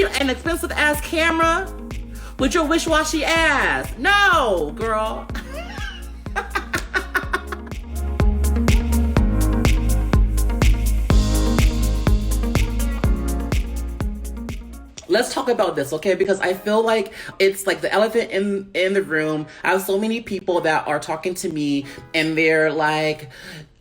need an expensive ass camera with your wish-washy ass. No, girl. Let's talk about this, okay? Because I feel like it's like the elephant in the room. I have so many people that are talking to me and they're like,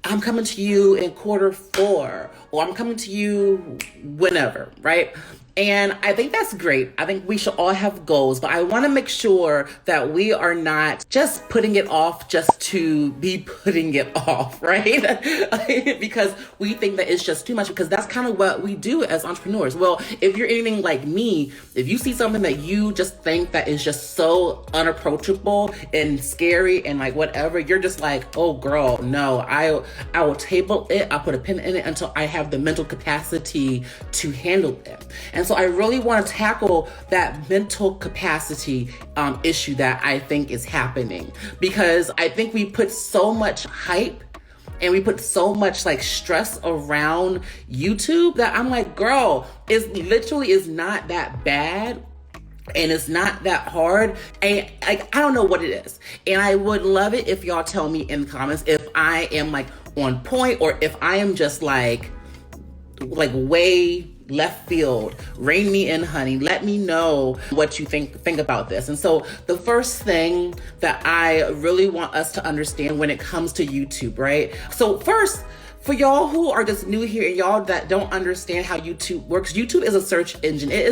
I'm coming to you in Q4, or I'm coming to you whenever, right? And I think that's great. I think we should all have goals, but I want to make sure that we are not just putting it off just to be putting it off, right? Because we think that it's just too much, because that's kind of what we do as entrepreneurs. Well, if you're anything like me, if you see something that you just think that is just so unapproachable and scary and like whatever, you're just like, oh girl, no, I will table it. I'll put a pin in it until I have the mental capacity to handle it. And so I really want to tackle that mental capacity issue that I think is happening, because I think we put so much hype and we put so much like stress around YouTube that I'm like, girl, it literally is not that bad. And it's not that hard. And I don't know what it is. And I would love it if y'all tell me in the comments if I am like on point, or if I am just like way left field. Rein me in, honey. Let me know what you think about this. And so the first thing that I really want us to understand when it comes to YouTube, right? So first, for y'all who are just new here and y'all that don't understand how YouTube works, YouTube is a search engine. It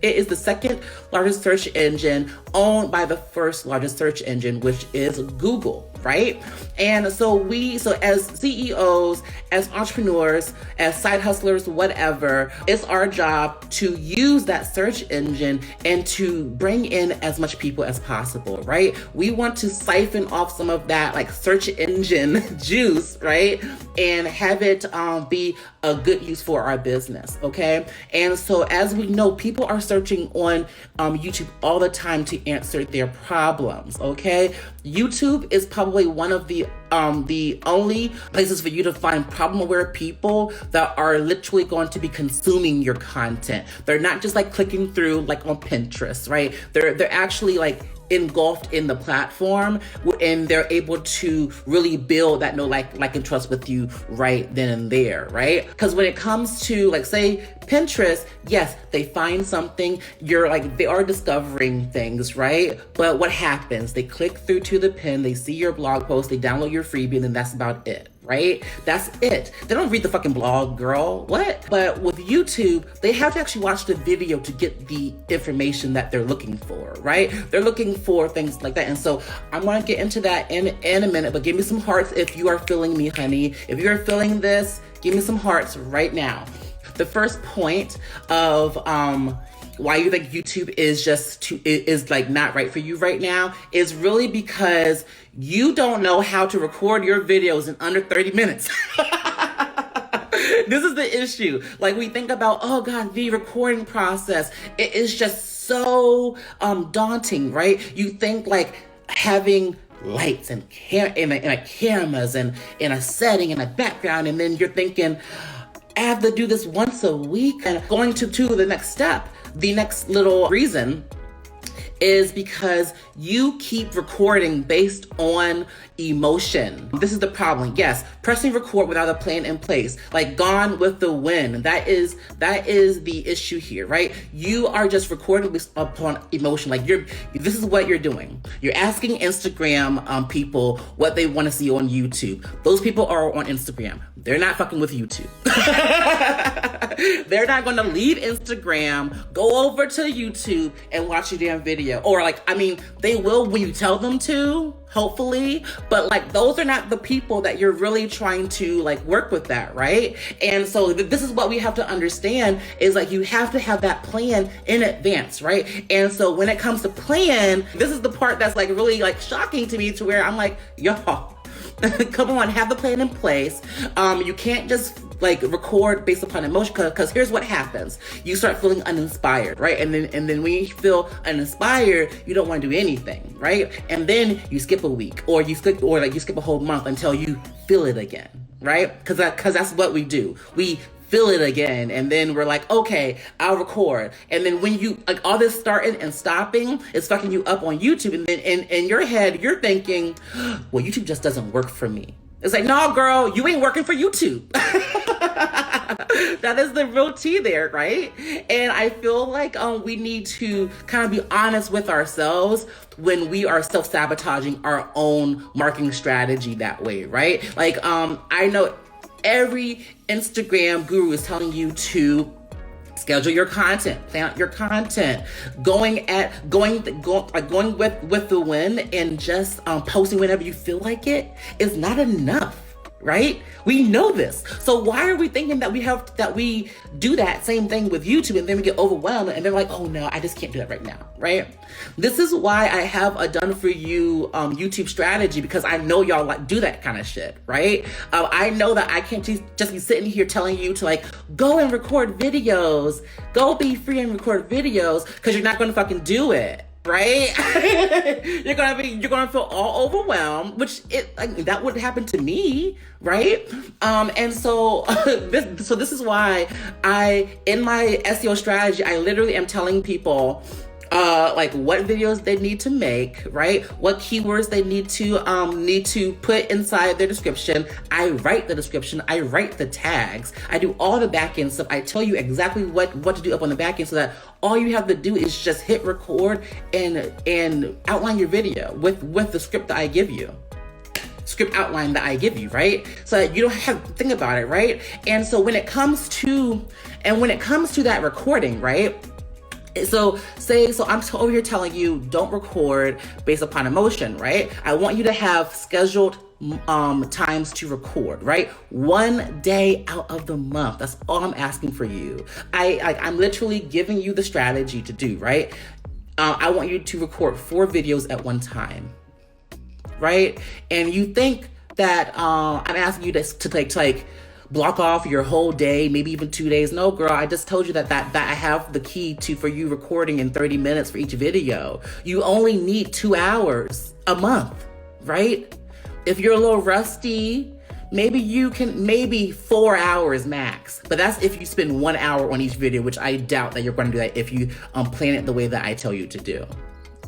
is the second largest search engine, owned by the first largest search engine, which is Google, right? And so as CEOs, as entrepreneurs, as side hustlers, whatever, it's our job to use that search engine and to bring in as much people as possible, right? We want to siphon off some of that like search engine juice, right? And have it be a good use for our business, okay? And so as we know, people are searching on YouTube all the time to answer their problems, okay? YouTube is probably one of the only places for you to find problem-aware people that are literally going to be consuming your content. They're not just like clicking through like on Pinterest, right? They're actually like engulfed in the platform, and they're able to really build that like and trust with you right then and there, right? Because when it comes to like say Pinterest, yes, they find something, they are discovering things, right? But what happens? They click through to the pin, they see your blog post, they download your freebie, and then that's about it, right? That's it. They don't read the fucking blog, girl. What? But with YouTube, they have to actually watch the video to get the information that they're looking for, right? They're looking for things like that. And so I'm gonna get into that in a minute, but give me some hearts if you are feeling me, honey. If you're feeling this, give me some hearts right now. The first point of why you think YouTube is like not right for you right now is really because you don't know how to record your videos in under 30 minutes. This is the issue. Like we think about, oh God, the recording process, it is just so daunting, right? You think like having lights and cameras and in a setting and a background, and then you're thinking, I have to do this once a week. And going to the next step, the next little reason is because you keep recording based on emotion. This is the problem. Yes, pressing record without a plan in place, like Gone with the Wind. That is the issue here, right? You are just recording based upon emotion. Like this is what you're doing. You're asking Instagram people what they want to see on YouTube. Those people are on Instagram. They're not fucking with YouTube. They're not going to leave Instagram, go over to YouTube and watch your damn video. Or they will when you tell them to, hopefully, but like those are not the people that you're really trying to like work with that, right? And so this is what we have to understand is like you have to have that plan in advance, right? And so when it comes to plan, this is the part that's like really like shocking to me, to where I'm like, y'all, come on, have the plan in place. You can't just like record based upon emotion, because here's what happens. You start feeling uninspired, right? And then when you feel uninspired, you don't want to do anything, right? And then you skip a week, or you skip a whole month until you feel it again, right? Because that's what we do. We feel it again. And then we're like, okay, I'll record. And then when you, like, all this starting and stopping is fucking you up on YouTube. And then in your head, you're thinking, well, YouTube just doesn't work for me. It's like, no, girl, you ain't working for YouTube. That is the real tea there, right? And I feel like we need to kind of be honest with ourselves when we are self-sabotaging our own marketing strategy that way, right? Like, I know every Instagram guru is telling you to schedule your content, plan out your content, going with the wind, and just posting whenever you feel like it is not enough, right? We know this. So why are we thinking that we do that same thing with YouTube, and then we get overwhelmed and they're like, oh no, I just can't do that right now, right? This is why I have a done for you YouTube strategy, because I know y'all like do that kind of shit, right? I know that I can't just be sitting here telling you to like go and record videos, go be free and record videos, because you're not going to fucking do it. Right? you're gonna feel all overwhelmed, which that would happen to me, right? And so this is why in my SEO strategy, I literally am telling people like what videos they need to make, right? What keywords they need to put inside their description. I write the description, I write the tags, I do all the back end stuff. I tell you exactly what to do up on the back end, so that all you have to do is just hit record and outline your video with the script that I give you. Script outline that I give you, right? So that you don't have to think about it, right? And so when it comes to that recording, right? So I'm over here telling you, don't record based upon emotion, right? I want you to have scheduled times to record, right? 1 day out of the month. That's all I'm asking for you. I'm literally giving you the strategy to do, right? I want you to record 4 videos at one time, right? And you think that I'm asking you to like block off your whole day, maybe even 2 days. No, girl, I just told you that I have the key for you recording in 30 minutes for each video. You only need 2 hours a month, right? If you're a little rusty, maybe 4 hours max. But that's if you spend 1 hour on each video, which I doubt that you're going to do that if you plan it the way that I tell you to do,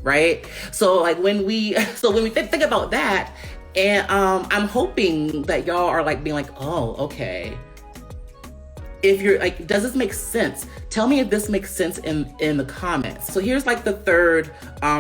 right? So like when we think about that, and I'm hoping that y'all are like being like, oh, okay. If you're like, does this make sense? Tell me if this makes sense in the comments. So here's like the third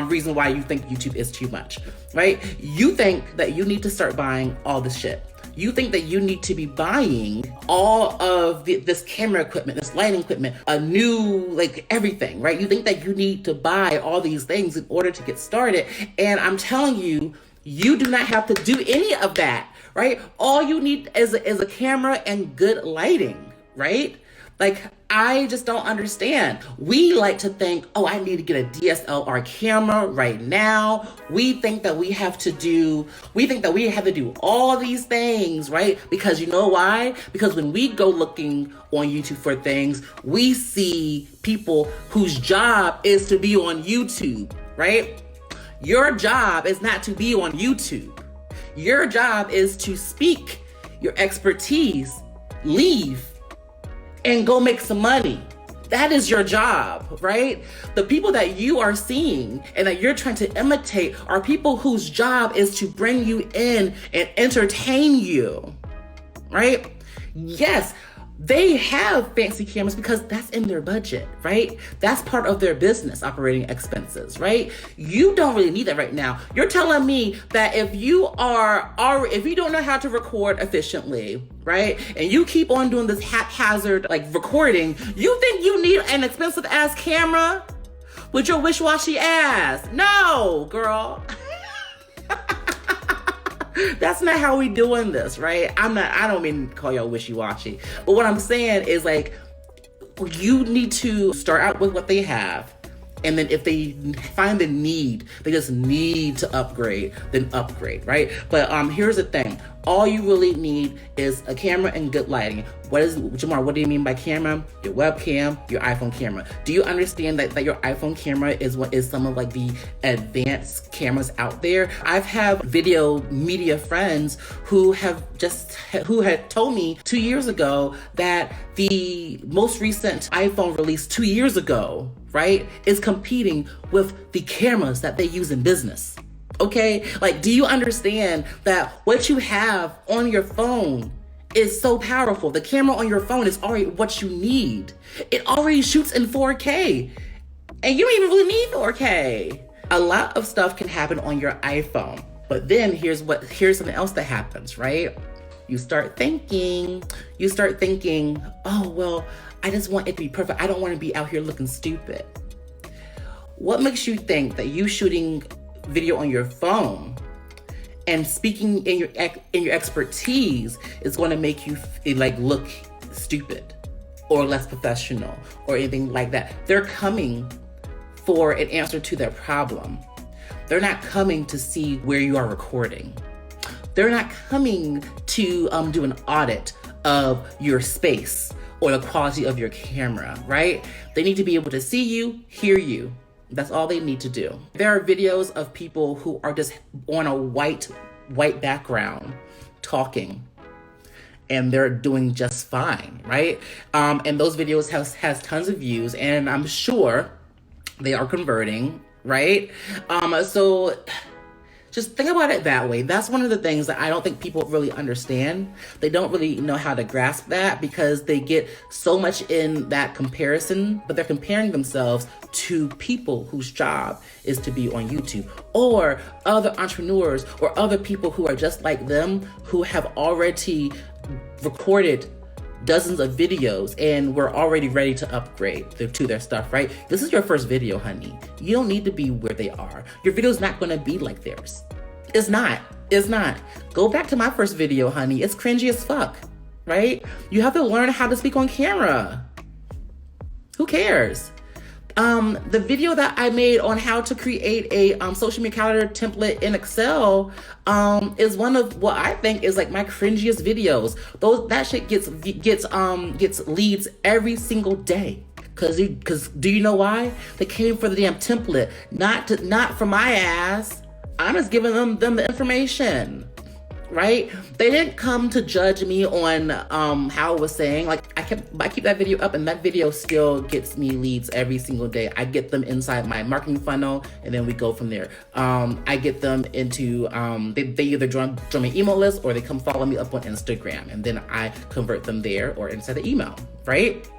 reason why you think YouTube is too much, right? You think that you need to start buying all this shit. You think that you need to be buying all of this camera equipment, this lighting equipment, a new, like everything, right? You think that you need to buy all these things in order to get started. And I'm telling you, you do not have to do any of that, right? All you need is a camera and good lighting, right? Like, I just don't understand. We like to think, oh, I need to get a DSLR camera right now. We think that we have to do all these things, right? Because you know why? Because when we go looking on YouTube for things, we see people whose job is to be on YouTube, right? Your job is not to be on YouTube. Your job is to speak your expertise, leave, and go make some money. That is your job, right? The people that you are seeing and that you're trying to imitate are people whose job is to bring you in and entertain you, right? Yes, they have fancy cameras because that's in their budget, right? That's part of their business operating expenses, right? You don't really need that right now. You're telling me that if you don't know how to record efficiently, right? And you keep on doing this haphazard like recording, you think you need an expensive ass camera with your wishy-washy ass. No, girl. That's not how we doing this, right? I don't mean to call y'all wishy-washy. But what I'm saying is like, you need to start out with what they have. And then if they find the need, they just need to upgrade, then upgrade, right? But here's the thing. All you really need is a camera and good lighting. Jamar, what do you mean by camera? Your webcam, your iPhone camera. Do you understand that your iPhone camera is what is some of like the advanced cameras out there? I've had video media friends who had told me 2 years ago that the most recent iPhone released 2 years ago, right, is competing with the cameras that they use in business. Okay, like, do you understand that what you have on your phone is so powerful? The camera on your phone is already what you need. It already shoots in 4K, and you don't even really need 4K. A lot of stuff can happen on your iPhone, but then here's something else that happens, right? You start thinking, oh, well, I just want it to be perfect. I don't want to be out here looking stupid. What makes you think that you shooting video on your phone and speaking in your expertise is going to make you like look stupid or less professional or anything like that? They're coming for an answer to their problem. They're not coming to see where you are recording. They're not coming to do an audit of your space or the quality of your camera, right? They need to be able to see you, hear you. That's all they need to do. There are videos of people who are just on a white background talking, and they're doing just fine, right? And those videos has tons of views, and I'm sure they are converting, right? So just think about it that way. That's one of the things that I don't think people really understand. They don't really know how to grasp that because they get so much in that comparison, but they're comparing themselves to people whose job is to be on YouTube, or other entrepreneurs or other people who are just like them, who have already recorded dozens of videos and we're already ready to upgrade to their stuff, right? This is your first video, honey. You don't need to be where they are. Your video's not gonna be like theirs. It's not. Go back to my first video, honey. It's cringy as fuck, right? You have to learn how to speak on camera. Who cares? The video that I made on how to create a social media calendar template in Excel is one of what I think is like my cringiest videos. That shit gets leads every single day. Cause do you know why? They came for the damn template, not for my ass. I'm just giving them the information. Right? They didn't come to judge me on how I was saying. Like I keep that video up, and that video still gets me leads every single day. I get them inside my marketing funnel, and then we go from there. I get them into they either join my email list or they come follow me up on Instagram, and then I convert them there or inside the email, right?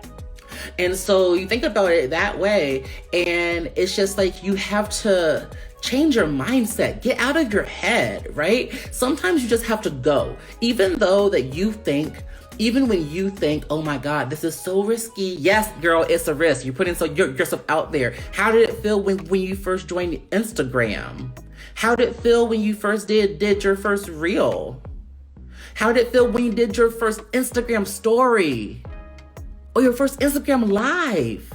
And so you think about it that way, and it's just like you have to change your mindset. Get out of your head, right? Sometimes you just have to go. Even when you think, oh my God, this is so risky. Yes, girl, it's a risk. You're putting yourself out there. How did it feel when you first joined Instagram? How did it feel when you first did your first reel? How did it feel when you did your first Instagram story? Or your first Instagram live?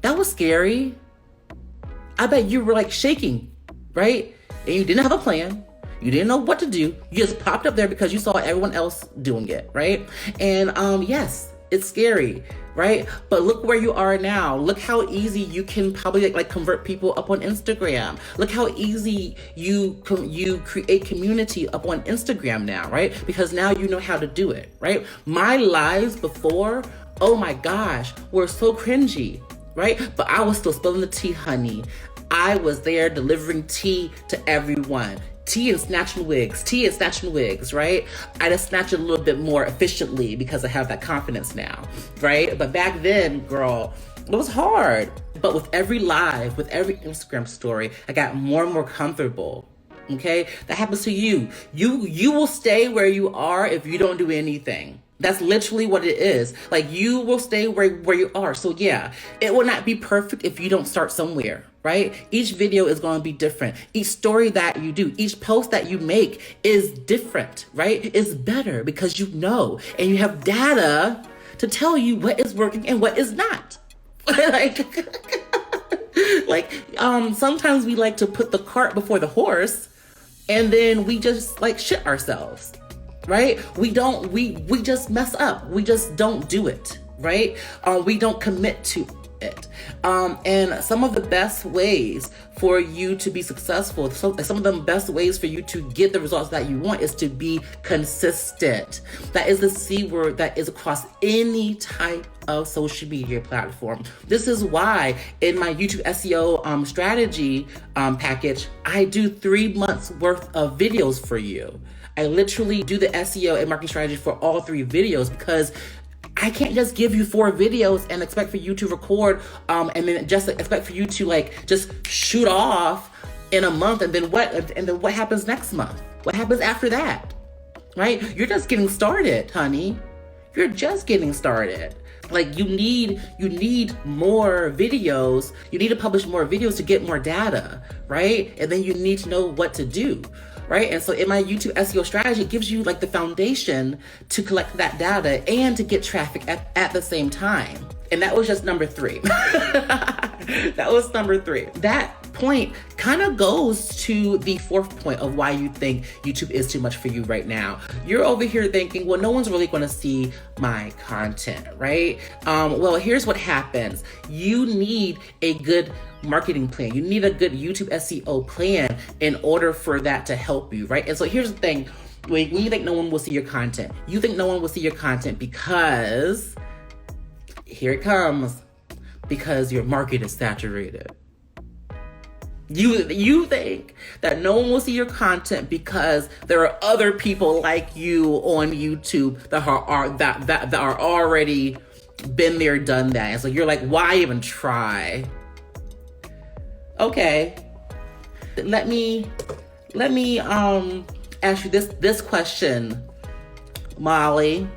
That was scary. I bet you were like shaking, right? And you didn't have a plan. You didn't know what to do. You just popped up there because you saw everyone else doing it, right? And yes, it's scary, right? But look where you are now. Look how easy you can probably like convert people up on Instagram. Look how easy you create community up on Instagram now, right? Because now you know how to do it, right? My lives before, oh my gosh, were so cringy, right? But I was still spilling the tea, honey. I was there delivering tea to everyone. Tea and snatching wigs, right? I just snatch it a little bit more efficiently because I have that confidence now, right? But back then, girl, it was hard. But with every live, with every Instagram story, I got more and more comfortable. Okay? That happens to you. You will stay where you are if you don't do anything. That's literally what it is. Like, you will stay where you are. So yeah, it will not be perfect if you don't start somewhere, right? Each video is going to be different. Each story that you do, each post that you make is different, right? It's better because you know, and you have data to tell you what is working and what is not. Sometimes we like to put the cart before the horse, and then we just like shit ourselves. right? We just mess up. We just don't do it, right? We don't commit to it. And some of the best ways for you to be successful, some of the best ways for you to get the results that you want is to be consistent. That is the C word that is across any type of social media platform. This is why in my YouTube SEO strategy package, I do 3 months worth of videos for you. I literally do the SEO and marketing strategy for all 3 videos, because I can't just give you 4 videos and expect for you to record and then just expect for you to like just shoot off in a month, and then what happens next month? What happens after that? Right? You're just getting started, honey. You're just getting started. Like you need more videos. You need to publish more videos to get more data, right? And then you need to know what to do, right? And so in my YouTube SEO strategy, it gives you like the foundation to collect that data and to get traffic at the same time. And that was just number 3. That was number 3. That point kind of goes to the 4th point of why you think YouTube is too much for you right now. You're over here thinking, well, no one's really going to see my content, right? Well, here's what happens. You need a good marketing plan. You need a good YouTube SEO plan in order for that to help you, right? And so here's the thing. When you think no one will see your content, you think no one will see your content because, here it comes, because your market is saturated. You think that no one will see your content because there are other people like you on YouTube that are already been there, done that. And so you're like, why even try? Okay. Let me ask you this question, Molly.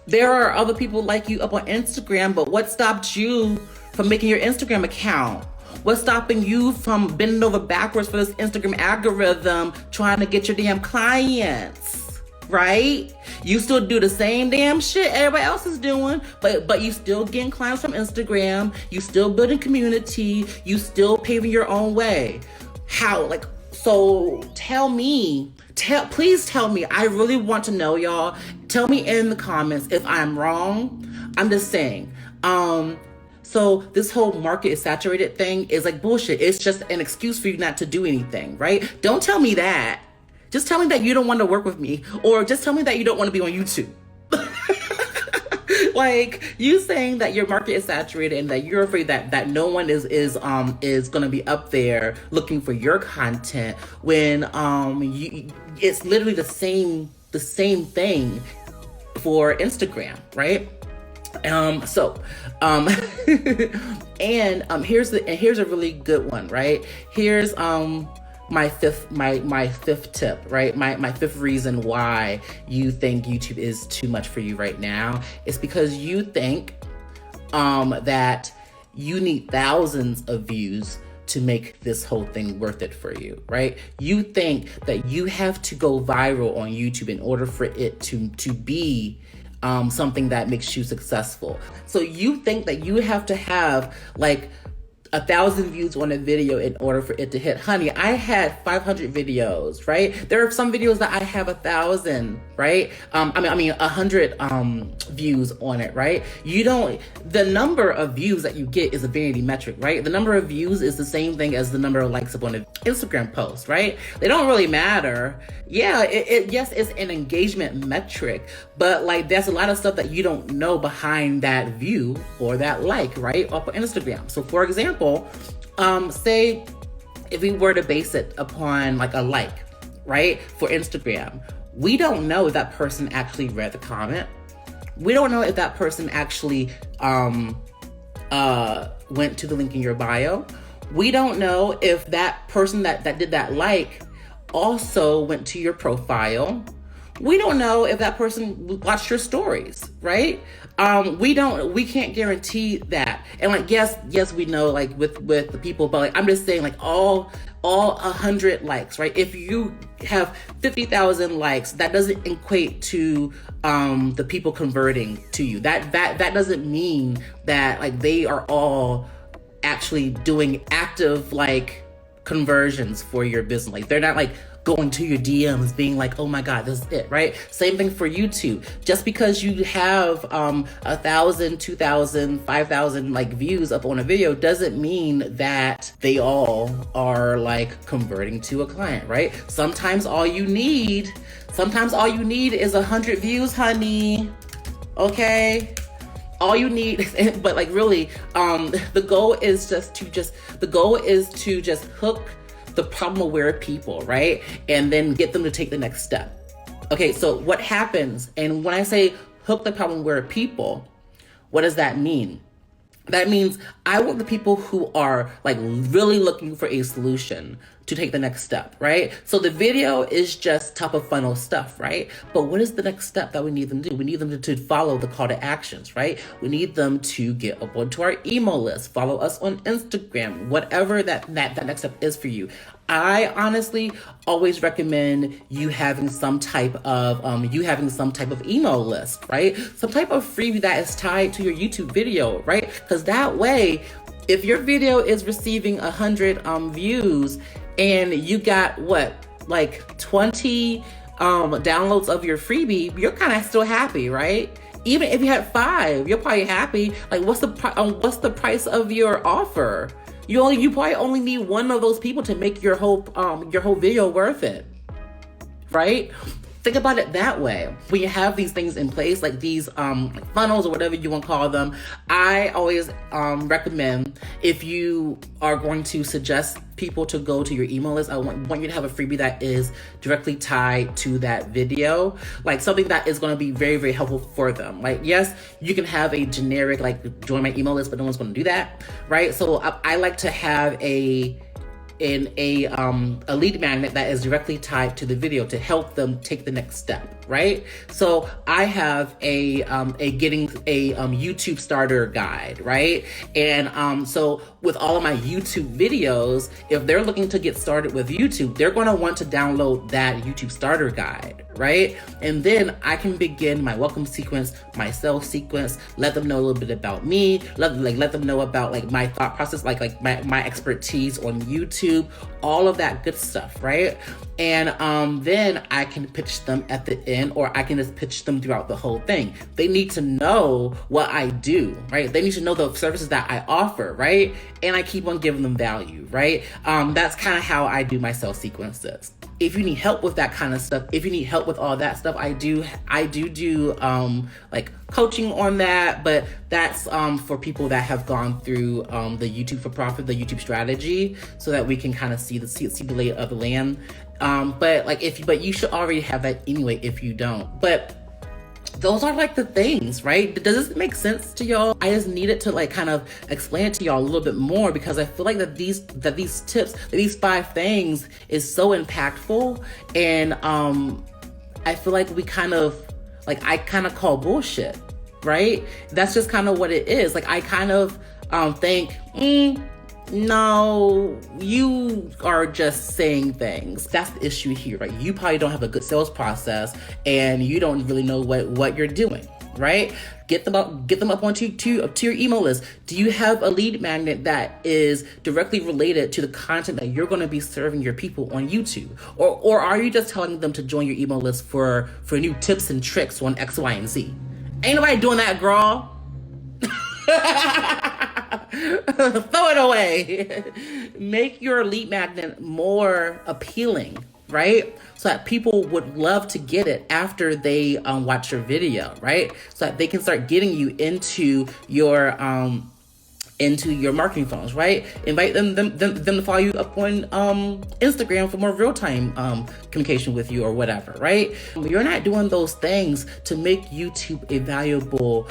There are other people like you up on Instagram, but what stopped you from making your Instagram account? What's stopping you from bending over backwards for this Instagram algorithm trying to get your damn clients, right? You still do the same damn shit everybody else is doing, but you still getting clients from Instagram. You still building community. You still paving your own way. How? Like, so please tell me. I really want to know, y'all. Tell me in the comments if I'm wrong. I'm just saying. So this whole market is saturated thing is like bullshit. It's just an excuse for you not to do anything, right? Don't tell me that. Just tell me that you don't want to work with me, or just tell me that you don't want to be on YouTube. Like, you saying that your market is saturated and that you're afraid that no one is going to be up there looking for your content when it's literally the same thing for Instagram, right? Here's a really good one, right? Here's my fifth tip, right? My fifth reason why you think YouTube is too much for you right now is because you think that you need thousands of views to make this whole thing worth it for you, right? You think that you have to go viral on YouTube in order for it to be something that makes you successful. So you think that you have to have like 1,000 views on a video in order for it to hit. Honey, I had 500 videos, right? There are some videos that I have 1,000, right? 100 views on it, right? The number of views that you get is a vanity metric, right? The number of views is the same thing as the number of likes upon an Instagram post, right? They don't really matter. Yeah, yes, it's an engagement metric, but like there's a lot of stuff that you don't know behind that view or that like, right? Up on Instagram. So for example, say if we were to base it upon like a like, right? For Instagram, we don't know if that person actually read the comment. We don't know if that person actually went to the link in your bio. We don't know if that person that did that like also went to your profile. We don't know if that person watched your stories, right? We can't guarantee that. And like, yes, we know like with the people, but like, I'm just saying like all 100 likes, right? If you have 50,000 likes, that doesn't equate to the people converting to you. That doesn't mean that like they are all actually doing active like conversions for your business. Like they're not like going to your DMs being like, oh my God, this is it, right? Same thing for YouTube. Just because you have 1,000, 2,000, 5,000 like views up on a video doesn't mean that they all are like converting to a client, right? Sometimes all you need is 100 views, honey. Okay? All you need, but like really, the goal is to just hook the problem aware people, right? And then get them to take the next step. Okay, so what happens, and when I say hook the problem aware people, what does that mean? That means I want the people who are like really looking for a solution to take the next step, right? So the video is just top of funnel stuff, right? But what is the next step that we need them to do? We need them to follow the call to actions, right? We need them to get up onto our email list, follow us on Instagram, whatever that next step is for you. I honestly always recommend you having some type of email list, right? Some type of freebie that is tied to your YouTube video, right? Because that way, if your video is receiving 100 views and you got like 20 downloads of your freebie, you're kind of still happy, right? Even if you had 5, you're probably happy. Like, what's the price of your offer? You probably only need one of those people to make your whole video worth it, right? Think about it that way. When you have these things in place, like these funnels or whatever you want to call them, I always recommend, if you are going to suggest people to go to your email list, I want you to have a freebie that is directly tied to that video, like something that is going to be very, very helpful for them. Like, yes, you can have a generic, like, join my email list, but no one's going to do that, right? So I like to have a lead magnet that is directly tied to the video to help them take the next step, right? So I have a YouTube starter guide, right? And so with all of my YouTube videos, if they're looking to get started with YouTube, they're going to want to download that YouTube starter guide, right? And then I can begin my welcome sequence, my sales sequence, let them know a little bit about me, let them know about like my thought process, like my expertise on YouTube, all of that good stuff, right? And then I can pitch them at the end, or I can just pitch them throughout the whole thing. They need to know what I do, right? They need to know the services that I offer, right? And I keep on giving them value, right? That's kind of how I do my sales sequences. If you need help with that kind of stuff, if you need help with all that stuff, I do like coaching on that, but that's for people that have gone through the YouTube for profit, the YouTube strategy, so that we can kind of see the lay of the land. But you should already have that anyway if you don't. But those are like the things, right? Does this make sense to y'all? I just needed to like kind of explain it to y'all a little bit more, because I feel like that these tips, that these 5 things is so impactful. And I feel like I kind of call bullshit, right? That's just kind of what it is. Like, I kind of think, no, you are just saying things. That's the issue here, right? You probably don't have a good sales process and you don't really know what you're doing, right? Get them up onto your email list. Do you have a lead magnet that is directly related to the content that you're going to be serving your people on YouTube? Or are you just telling them to join your email list for new tips and tricks on X, Y, and Z? Ain't nobody doing that, girl. Throw it away. Make your lead magnet more appealing, right? So that people would love to get it after they watch your video, right? So that they can start getting you into your marketing funnels, right? Invite them to follow you up on Instagram for more real-time communication with you or whatever, right? You're not doing those things to make YouTube a valuable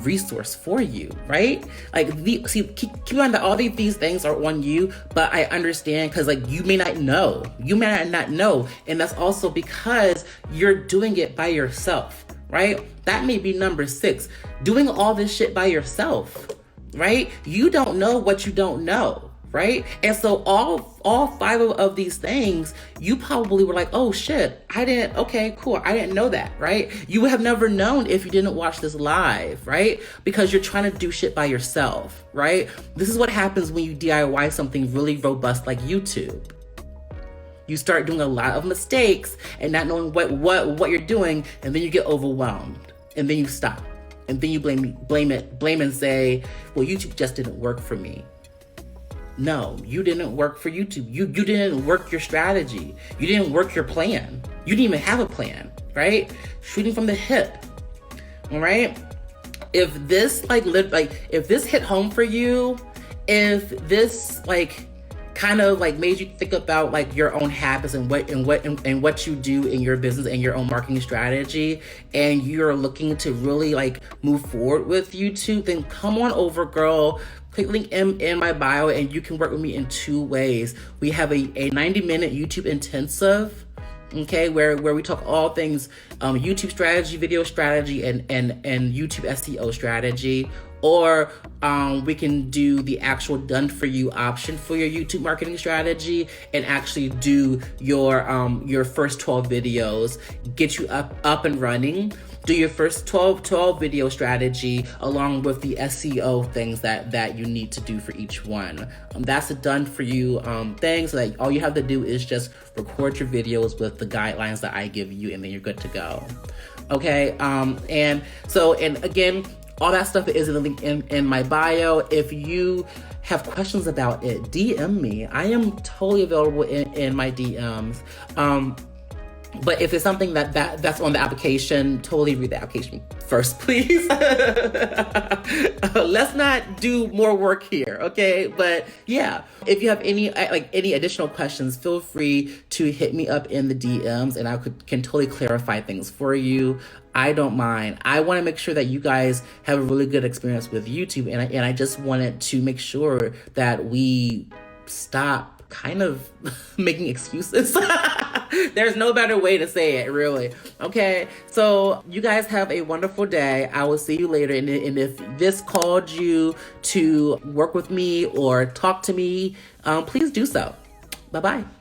resource for you, right? Like, keep in mind that all these things are on you, but I understand, because like you may not know, and that's also because you're doing it by yourself, right? That may be number 6, doing all this shit by yourself, right? You don't know what you don't know, right? And so all 5 of these things, you probably were like, oh shit, I didn't know that, right? You would have never known if you didn't watch this live, right? Because you're trying to do shit by yourself, right? This is what happens when you DIY something really robust like YouTube. You start doing a lot of mistakes and not knowing what you're doing, and then you get overwhelmed, and then you stop, and then you blame and say, well, YouTube just didn't work for me. No, you didn't work for YouTube. You didn't work your strategy. You didn't work your plan. You didn't even have a plan, right? Shooting from the hip, all right? If this if this hit home for you, if this kind of made you think about your own habits and what you do in your business and your own marketing strategy, and you're looking to really move forward with YouTube, then come on over, girl. Click link in my bio and you can work with me in 2 ways. We have a 90-minute YouTube intensive, okay, where we talk all things YouTube strategy, video strategy, and YouTube SEO strategy. Or we can do the actual done for you option for your YouTube marketing strategy and actually do your first 12 videos, get you up and running. Do your first 12 video strategy along with the SEO things that you need to do for each one. That's a done for you thing. So all you have to do is just record your videos with the guidelines that I give you, and then you're good to go. Okay. And again, all that stuff is in the link in my bio. If you have questions about it, DM me. I am totally available in my DMs. But if it's something that's on the application, totally read the application first, please. Let's not do more work here, okay? But yeah, if you have any additional questions, feel free to hit me up in the DMs, and I can totally clarify things for you. I don't mind. I want to make sure that you guys have a really good experience with YouTube, and I just wanted to make sure that we stop kind of making excuses. There's no better way to say it, really. Okay, so you guys have a wonderful day. I will see you later. And if this called you to work with me or talk to me, please do so. Bye-bye.